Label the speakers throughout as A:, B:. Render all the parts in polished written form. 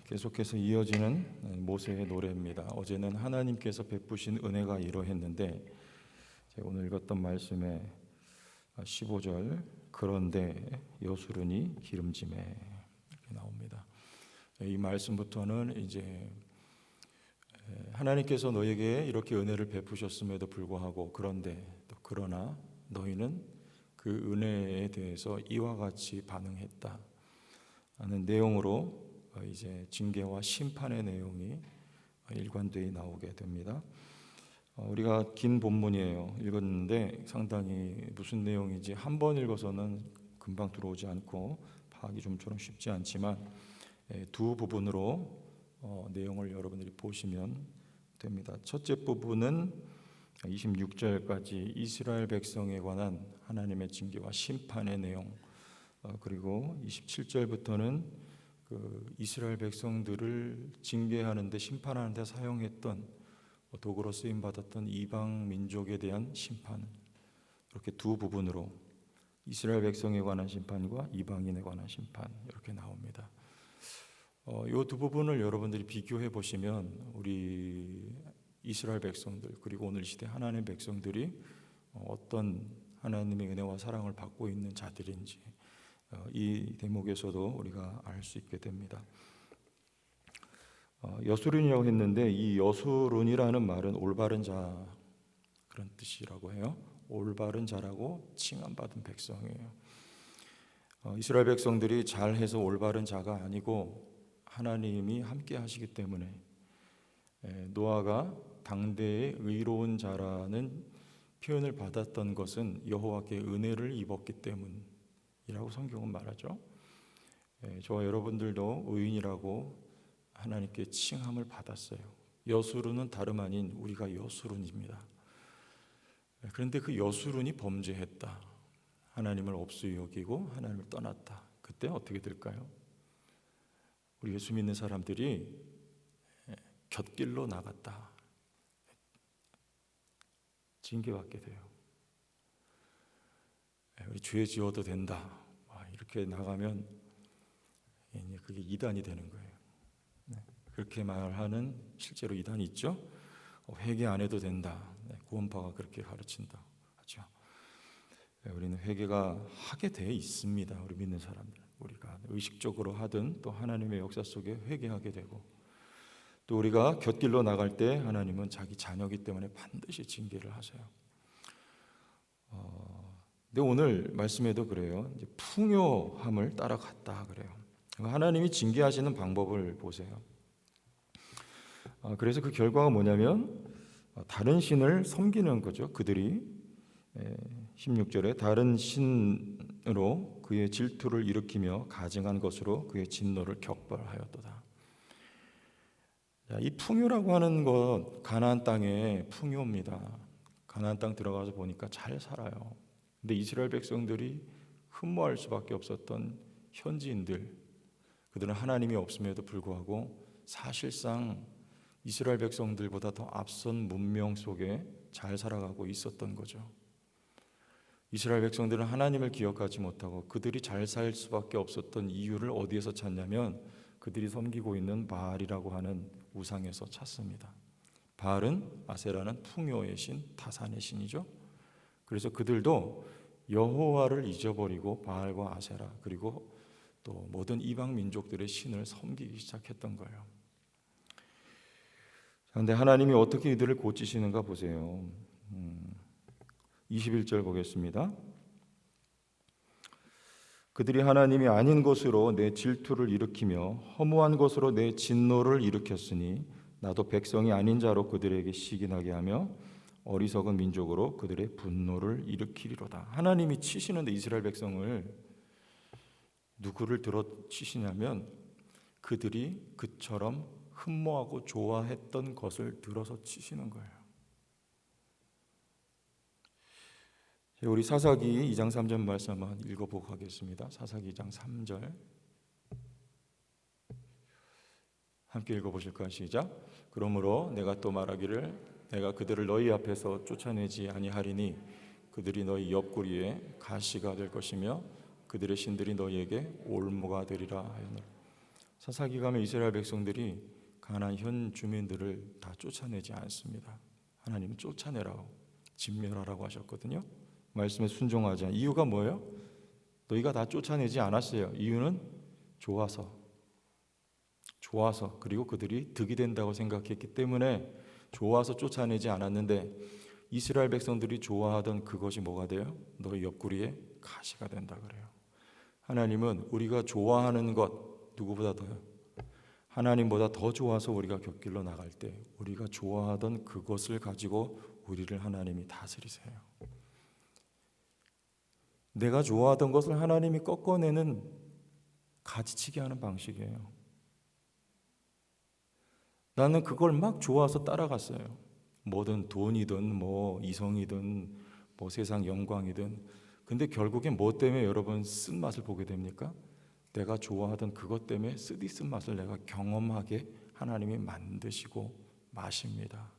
A: 계속해서 이어지는 모세의 노래입니다. 어제는 하나님께서 베푸신 은혜가 이러했는데 오늘 읽었던 말씀의 15절 그런데 여수르니 기름짐에 이렇게 나옵니다. 이 말씀부터는 이제 하나님께서 너에게 이렇게 은혜를 베푸셨음에도 불구하고 그런데 또 그러나 너희는 그 은혜에 대해서 이와 같이 반응했다 하는 내용으로 이제 징계와 심판의 내용이 일관되이 나오게 됩니다. 우리가 긴 본문이에요. 읽었는데 상당히 무슨 내용인지 한 번 읽어서는 금방 들어오지 않고 파악이 좀처럼 쉽지 않지만 두 부분으로 내용을 여러분들이 보시면 됩니다. 첫째 부분은 26절까지 이스라엘 백성에 관한 하나님의 징계와 심판의 내용, 그리고 27절부터는 그 이스라엘 백성들을 징계하는 데 심판하는 데 사용했던 도구로 쓰임 받았던 이방 민족에 대한 심판, 이렇게 두 부분으로 이스라엘 백성에 관한 심판과 이방인에 관한 심판 이렇게 나옵니다. 이 두 부분을 여러분들이 비교해 보시면 우리 이스라엘 백성들 그리고 오늘 시대 하나님의 백성들이 어떤 하나님의 은혜와 사랑을 받고 있는 자들인지 이 대목에서도 우리가 알 수 있게 됩니다. 여수론이라고 했는데 이 여수론이라는 말은 올바른 자 그런 뜻이라고 해요. 올바른 자라고 칭함받은 백성이에요. 이스라엘 백성들이 잘해서 올바른 자가 아니고 하나님이 함께 하시기 때문에 노아가 당대의 의로운 자라는 표현을 받았던 것은 여호와께 은혜를 입었기 때문이라고 성경은 말하죠. 저와 여러분들도 의인이라고 하나님께 칭함을 받았어요. 여수론은 다름 아닌 우리가 여수론입니다. 그런데 그 여수론이 범죄했다. 하나님을 없이 여기고 하나님을 떠났다. 그때 어떻게 될까요? 우리 예수 믿는 사람들이 곁길로 나갔다. 징계받게 돼요. 우리 죄 지어도 된다. 이렇게 나가면 그게 이단이 되는 거예요. 그렇게 말하는 실제로 이단이 있죠. 회개 안 해도 된다. 구원파가 그렇게 가르친다 하죠. 우리는 회개가 하게 돼 있습니다. 우리 믿는 사람들, 우리가 의식적으로 하든 또 하나님의 역사 속에 회개하게 되고, 또 우리가 곁길로 나갈 때 하나님은 자기 자녀이기 때문에 반드시 징계를 하세요. 근데 오늘 말씀에도 그래요. 이제 풍요함을 따라갔다 그래요. 하나님이 징계하시는 방법을 보세요. 그래서 그 결과가 뭐냐면 다른 신을 섬기는 거죠. 그들이 16절에 다른 신으로 그의 질투를 일으키며 가증한 것으로 그의 진노를 격발하였도다. 이 풍요라고 하는 것 가나안 땅의 풍요입니다. 가나안 땅 들어가서 보니까 잘 살아요. 근데 이스라엘 백성들이 흠모할 수밖에 없었던 현지인들, 그들은 하나님이 없음에도 불구하고 사실상 이스라엘 백성들보다 더 앞선 문명 속에 잘 살아가고 있었던 거죠. 이스라엘 백성들은 하나님을 기억하지 못하고 그들이 잘 살 수밖에 없었던 이유를 어디에서 찾냐면 그들이 섬기고 있는 바알이라고 하는 우상에서 찾습니다. 바알은 아세라는 풍요의 신, 타산의 신이죠. 그래서 그들도 여호와를 잊어버리고 바알과 아세라 그리고 또 모든 이방 민족들의 신을 섬기기 시작했던 거예요. 그런데 하나님이 어떻게 이들을 고치시는가 보세요. 21절 보겠습니다. 그들이 하나님이 아닌 것으로 내 질투를 일으키며 허무한 것으로 내 진노를 일으켰으니 나도 백성이 아닌 자로 그들에게 시기나게 하며 어리석은 민족으로 그들의 분노를 일으키리로다. 하나님이 치시는데 이스라엘 백성을 누구를 들어 치시냐면 그들이 그처럼 흠모하고 좋아했던 것을 들어서 치시는 거예요. 우리 사사기 2장 3절 말씀 한번 읽어보고 하겠습니다. 사사기 2장 3절 함께 읽어보실까요? 시작. 그러므로 내가 또 말하기를 내가 그들을 너희 앞에서 쫓아내지 아니하리니 그들이 너희 옆구리에 가시가 될 것이며 그들의 신들이 너희에게 올무가 되리라 하였노라. 사사기감의 이스라엘 백성들이 가나안 현 주민들을 다 쫓아내지 않습니다. 하나님은 쫓아내라고, 진멸하라고 하셨거든요. 말씀에 순종하지 않은 이유가 뭐예요? 너희가 다 쫓아내지 않았어요. 이유는 좋아서, 그리고 그들이 득이 된다고 생각했기 때문에 좋아서 쫓아내지 않았는데, 이스라엘 백성들이 좋아하던 그것이 뭐가 돼요? 너희 옆구리에 가시가 된다 그래요. 하나님은 우리가 좋아하는 것, 누구보다 더요, 하나님보다 더 좋아서 우리가 곁길로 나갈 때 우리가 좋아하던 그것을 가지고 우리를 하나님이 다스리세요. 내가 좋아하던 것을 하나님이 꺾어내는, 가지치기 하는 방식이에요. 나는 그걸 막 좋아서 따라갔어요. 뭐든 돈이든 뭐 이성이든 뭐 세상 영광이든. 근데 결국엔 뭐 때문에 여러분 쓴맛을 보게 됩니까? 내가 좋아하던 그것 때문에 쓰디쓴 맛을 내가 경험하게 하나님이 만드시고 마십니다.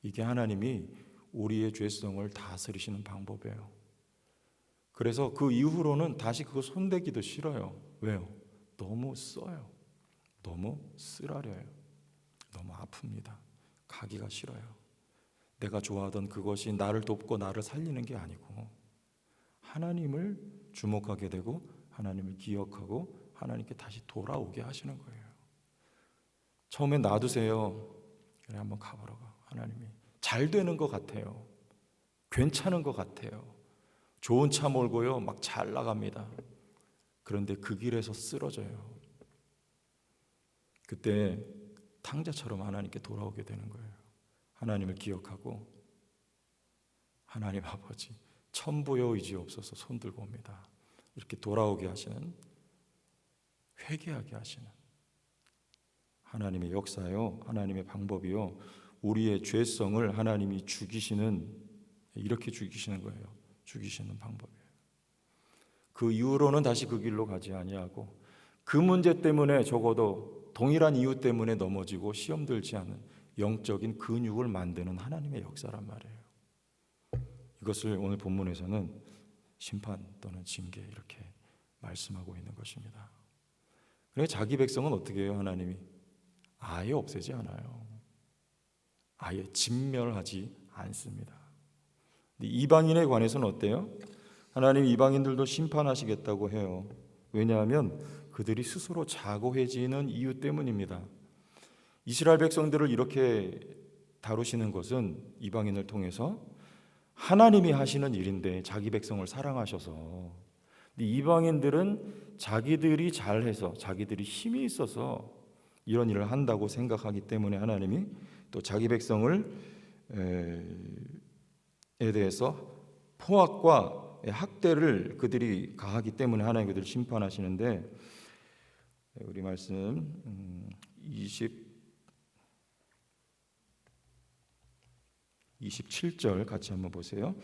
A: 이게 하나님이 우리의 죄성을 다스리시는 방법이에요. 그래서 그 이후로는 다시 그거 손대기도 싫어요. 왜요? 너무 써요. 너무 쓰라려요. 너무 아픕니다. 가기가 싫어요. 내가 좋아하던 그것이 나를 돕고 나를 살리는 게 아니고 하나님을 주목하게 되고 하나님을 기억하고 하나님께 다시 돌아오게 하시는 거예요. 처음엔 놔두세요. 그래, 한번 가보라고. 하나님이 잘 되는 것 같아요. 괜찮은 것 같아요. 좋은 차 몰고요, 막 잘 나갑니다. 그런데 그 길에서 쓰러져요. 그때 탕자처럼 하나님께 돌아오게 되는 거예요. 하나님을 기억하고, 하나님 아버지 천부여 의지옵소서 손 들고 옵니다. 이렇게 돌아오게 하시는, 회개하게 하시는 하나님의 역사요, 하나님의 방법이요, 우리의 죄성을 하나님이 죽이시는, 이렇게 죽이시는 거예요. 죽이시는 방법이에요. 그 이후로는 다시 그 길로 가지 아니하고, 그 문제 때문에 적어도 동일한 이유 때문에 넘어지고 시험 들지 않는 영적인 근육을 만드는 하나님의 역사란 말이에요. 이것을 오늘 본문에서는 심판 또는 징계 이렇게 말씀하고 있는 것입니다. 그래서 자기 백성은 어떻게 해요? 하나님이 아예 없애지 않아요. 아예 진멸하지 않습니다. 이방인에 관해서는 어때요? 하나님 이방인들도 심판하시겠다고 해요. 왜냐하면 그들이 스스로 자고해지는 이유 때문입니다. 이스라엘 백성들을 이렇게 다루시는 것은 이방인을 통해서 하나님이 하시는 일인데, 자기 백성을 사랑하셔서. 이방인들은 자기들이 잘해서, 자기들이 힘이 있어서 이런 일을 한다고 생각하기 때문에 하나님이 또 자기 백성을 에 대해서 포악과 학대를 그들이 가하기 때문에 하나님 그들을 심판하시는데, 우리 말씀 27절 같이 한번 보세요.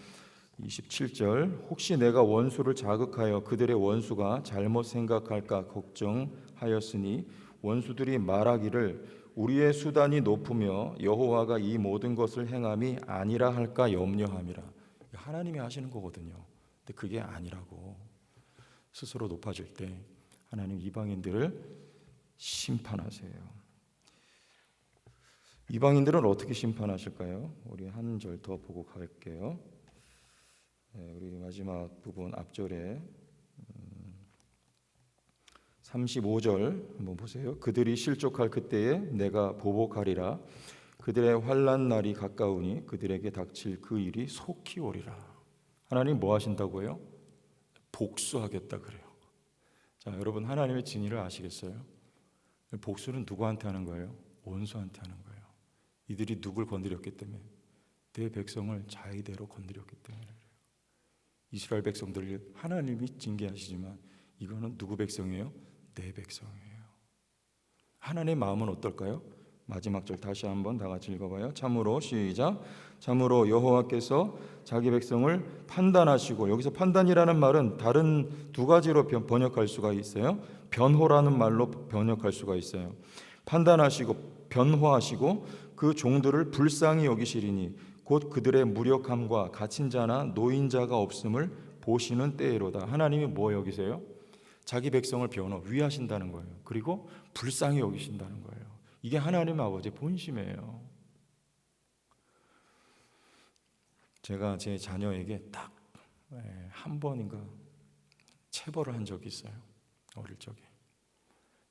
A: 27절, 혹시 내가 원수를 자극하여 그들의 원수가 잘못 생각할까 걱정하였으니 원수들이 말하기를 우리의 수단이 높으며 여호와가 이 모든 것을 행함이 아니라 할까 염려함이라. 하나님이 하시는 거거든요. 근데 그게 아니라고 스스로 높아질 때 하나님 이방인들을 심판하세요. 이방인들은 어떻게 심판하실까요? 우리 한 절 더 보고 갈게요. 우리 마지막 부분 앞절에 35절 한번 보세요. 그들이 실족할 그때에 내가 보복하리라. 그들의 환난 날이 가까우니 그들에게 닥칠 그 일이 속히 오리라. 하나님 뭐 하신다고요? 복수하겠다 그래요. 자, 여러분 하나님의 진리를 아시겠어요? 복수는 누구한테 하는 거예요? 원수한테 하는 거예요. 이들이 누굴 건드렸기 때문에, 내 백성을 자의대로 건드렸기 때문에 그래요. 이스라엘 백성들을 하나님이 징계하시지만 이거는 누구 백성이에요? 내 백성이에요. 하나님의 마음은 어떨까요? 마지막 절 다시 한번 다 같이 읽어봐요. 참으로, 시작. 참으로 여호와께서 자기 백성을 판단하시고, 여기서 판단이라는 말은 다른 두 가지로 번역할 수가 있어요. 변호라는 말로 번역할 수가 있어요. 판단하시고 변호하시고 그 종들을 불쌍히 여기시리니 곧 그들의 무력함과 갇힌 자나 노인 자가 없음을 보시는 때로다. 하나님이 뭐 여기세요? 자기 백성을 변호 위하신다는 거예요. 그리고 불쌍히 여기신다는 거예요. 이게 하나님 아버지의 본심이에요. 제가 제 자녀에게 딱 한 번인가 체벌을 한 적이 있어요. 어릴 적에.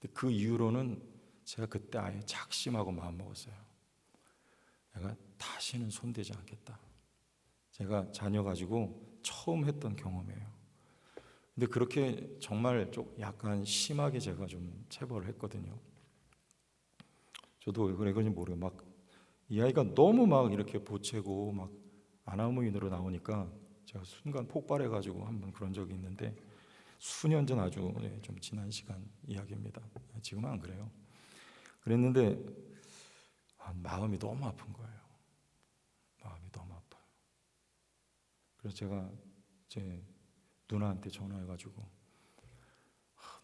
A: 근데 그 이후로는 제가 그때 아예 작심하고 마음먹었어요. 내가 다시는 손대지 않겠다. 제가 자녀 가지고 처음 했던 경험이에요. 근데 그렇게 정말 좀 약간 심하게 제가 좀 체벌을 했거든요. 저도 왜 그런지 모르고 막 이 아이가 너무 막 이렇게 보채고 막 아나무인으로 나오니까 제가 순간 폭발해가지고 한번 그런 적이 있는데 수년 전 아주 좀 지난 시간 이야기입니다. 지금은 안 그래요. 그랬는데 마음이 너무 아픈 거예요. 마음이 너무 아파요. 그래서 제가 제 누나한테 전화해가지고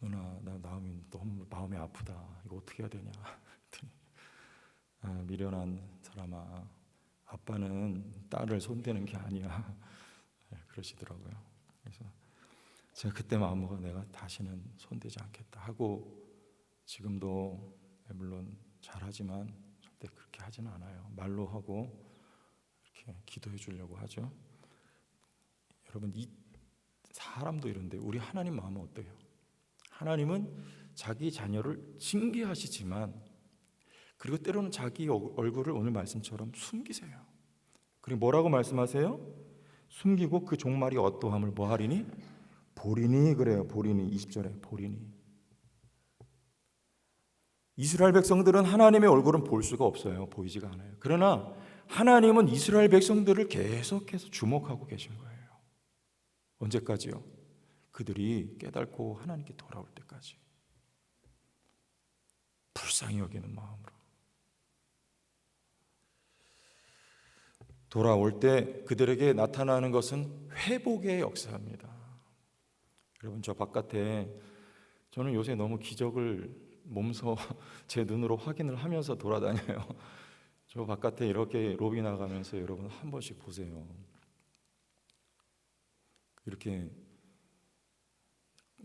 A: 누나 나 너무 마음이 아프다. 이거 어떻게 해야 되냐. 미련한 사람아, 아빠는 딸을 손대는 게 아니야. 그러시더라고요. 그래서 제가 그때 마음먹어 내가 다시는 손대지 않겠다 하고 지금도 물론 잘하지만 절대 그렇게 하지는 않아요. 말로 하고 이렇게 기도해 주려고 하죠. 여러분 이 사람도 이런데 우리 하나님 마음은 어때요? 하나님은 자기 자녀를 징계하시지만 그리고 때로는 자기 얼굴을 오늘 말씀처럼 숨기세요. 그리고 뭐라고 말씀하세요? 숨기고 그 종말이 어떠함을 뭐하리니? 보리니. 그래요. 보리니. 20절에 보리니. 이스라엘 백성들은 하나님의 얼굴은 볼 수가 없어요. 보이지가 않아요. 그러나 하나님은 이스라엘 백성들을 계속해서 주목하고 계신 거예요. 언제까지요? 그들이 깨닫고 하나님께 돌아올 때까지. 불쌍히 여기는 마음으로. 돌아올 때 그들에게 나타나는 것은 회복의 역사입니다. 여러분 저 바깥에 저는 요새 너무 기적을 몸소 제 눈으로 확인을 하면서 돌아다녀요. 저 바깥에 이렇게 로비 나가면서 여러분 한 번씩 보세요. 이렇게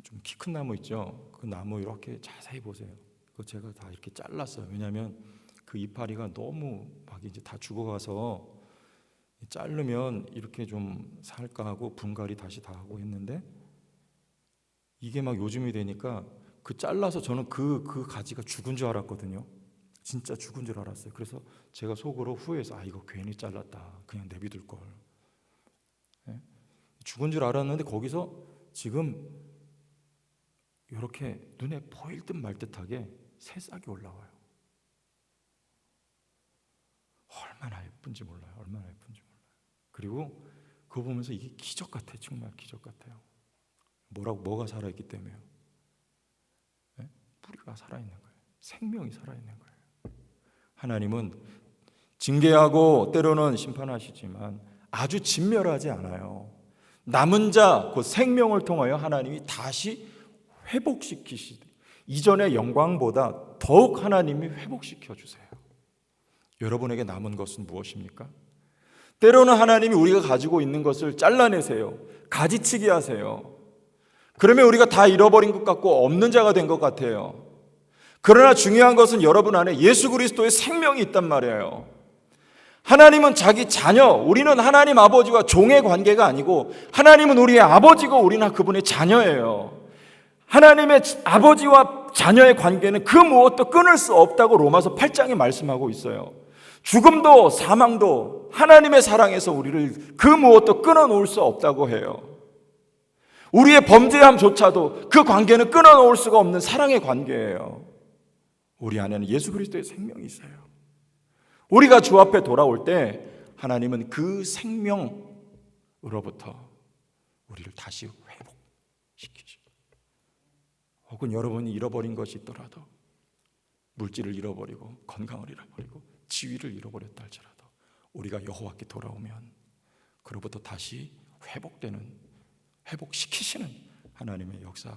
A: 좀 키 큰 나무 있죠? 그 나무 이렇게 자세히 보세요. 그거 제가 다 이렇게 잘랐어요. 왜냐하면 그 이파리가 너무 막 이제 다 죽어가서 자르면 이렇게 좀 살까 하고 분갈이 다시 다 하고 했는데 이게 막 요즘이 되니까 그 잘라서 저는 그 가지가 죽은 줄 알았거든요. 진짜 죽은 줄 알았어요. 그래서 제가 속으로 후회해서 이거 괜히 잘랐다. 그냥 내비둘 걸. 죽은 줄 알았는데 거기서 지금 이렇게 눈에 보일 듯 말 듯하게 새싹이 올라와요. 얼마나 예쁜지 몰라요. 얼마나 예쁜지 몰라요. 그리고 그거 보면서 이게 기적 같아요. 정말 기적 같아요. 뭐가 살아있기 때문에요. 네? 뿌리가 살아있는 거예요. 생명이 살아있는 거예요. 하나님은 징계하고 때로는 심판하시지만 아주 진멸하지 않아요. 남은 자, 그 생명을 통하여 하나님이 다시 회복시키시되 이전의 영광보다 더욱 하나님이 회복시켜 주세요. 여러분에게 남은 것은 무엇입니까? 때로는 하나님이 우리가 가지고 있는 것을 잘라내세요. 가지치기 하세요. 그러면 우리가 다 잃어버린 것 같고 없는 자가 된 것 같아요. 그러나 중요한 것은 여러분 안에 예수 그리스도의 생명이 있단 말이에요. 하나님은 자기 자녀, 우리는 하나님 아버지와 종의 관계가 아니고 하나님은 우리의 아버지고 우리는 그분의 자녀예요. 하나님의 아버지와 자녀의 관계는 그 무엇도 끊을 수 없다고 로마서 8장에 말씀하고 있어요. 죽음도 사망도 하나님의 사랑에서 우리를 그 무엇도 끊어놓을 수 없다고 해요. 우리의 범죄함조차도 그 관계는 끊어놓을 수가 없는 사랑의 관계예요. 우리 안에는 예수 그리스도의 생명이 있어요. 우리가 주 앞에 돌아올 때 하나님은 그 생명으로부터 우리를 다시 회복시키시고, 혹은 여러분이 잃어버린 것이 있더라도 물질을 잃어버리고 건강을 잃어버리고 지위를 잃어버렸다 할지라도 우리가 여호와께 돌아오면 그로부터 다시 회복시키시는 하나님의 역사.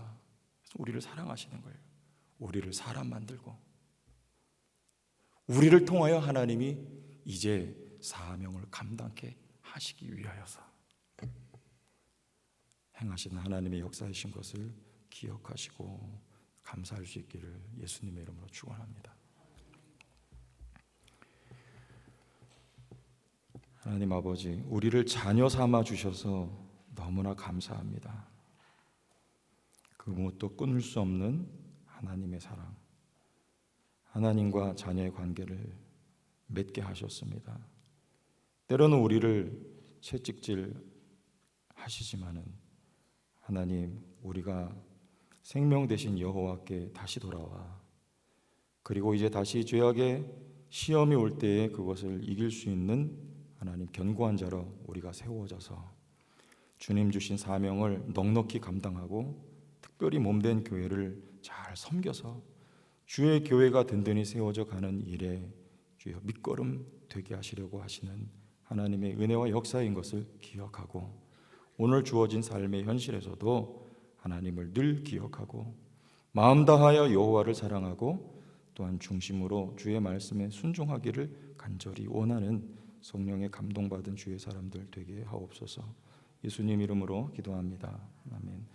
A: 우리를 사랑하시는 거예요. 우리를 사람 만들고 우리를 통하여 하나님이 이제 사명을 감당케 하시기 위하여서 행하시는 하나님의 역사이신 것을 기억하시고 감사할 수 있기를 예수님의 이름으로 축원합니다. 하나님 아버지, 우리를 자녀 삼아 주셔서 너무나 감사합니다. 그 무엇도 끊을 수 없는 하나님의 사랑, 하나님과 자녀의 관계를 맺게 하셨습니다. 때로는 우리를 채찍질 하시지만은 하나님, 우리가 생명 되신 여호와께 다시 돌아와 그리고 이제 다시 죄악의 시험이 올 때에 그것을 이길 수 있는 하나님 견고한 자로 우리가 세워져서 주님 주신 사명을 넉넉히 감당하고 특별히 몸된 교회를 잘 섬겨서 주의 교회가 든든히 세워져 가는 일에 주여 밑거름 되게 하시려고 하시는 하나님의 은혜와 역사인 것을 기억하고 오늘 주어진 삶의 현실에서도 하나님을 늘 기억하고 마음 다하여 여호와를 사랑하고 또한 중심으로 주의 말씀에 순종하기를 간절히 원하는 성령의 감동받은 주의 사람들 되게 하옵소서. 예수님 이름으로 기도합니다. 아멘.